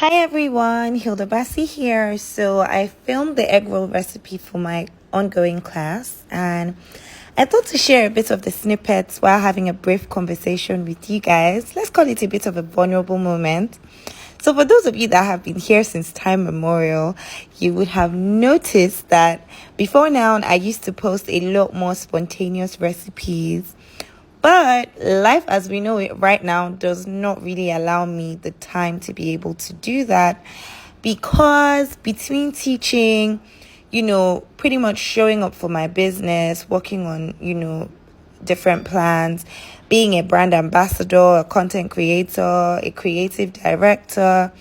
Hi everyone, Hilda Baci here. So I filmed the egg roll recipe for my ongoing class, and I thought to share a bit of the snippets while having a brief conversation with you guys. Let's call it a bit of a vulnerable moment. So for those of you that have been here since time memorial, you would have noticed that before now I used to post a lot more spontaneous recipes. But life as we know it right now does not really allow me the time to be able to do that, because between teaching, pretty much showing up for my business, working on, different plans, being a brand ambassador, a content creator, a creative director.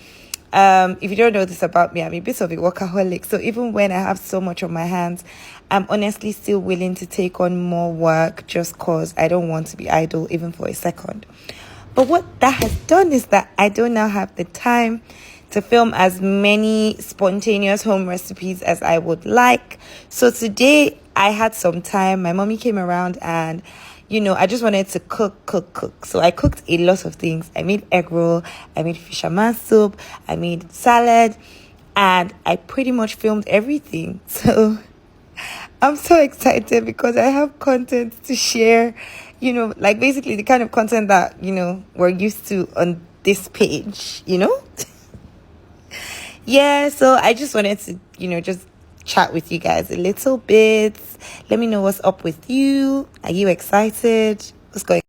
If you don't know this about me, I'm a bit of a workaholic. So even when I have so much on my hands, I'm honestly still willing to take on more work just because I don't want to be idle even for a second. But what that has done is that I don't now have the time to film as many spontaneous home recipes as I would like. So today I had some time. My mommy came around and I just wanted to cook. So I cooked a lot of things. I made egg roll, I made fisherman soup, I made salad, and I pretty much filmed everything. So I'm so excited because I have content to share, like basically the kind of content that, we're used to on this page. Yeah, so I just wanted to, just chat with you guys a little bit. Let me know what's up with you. Are you excited? What's going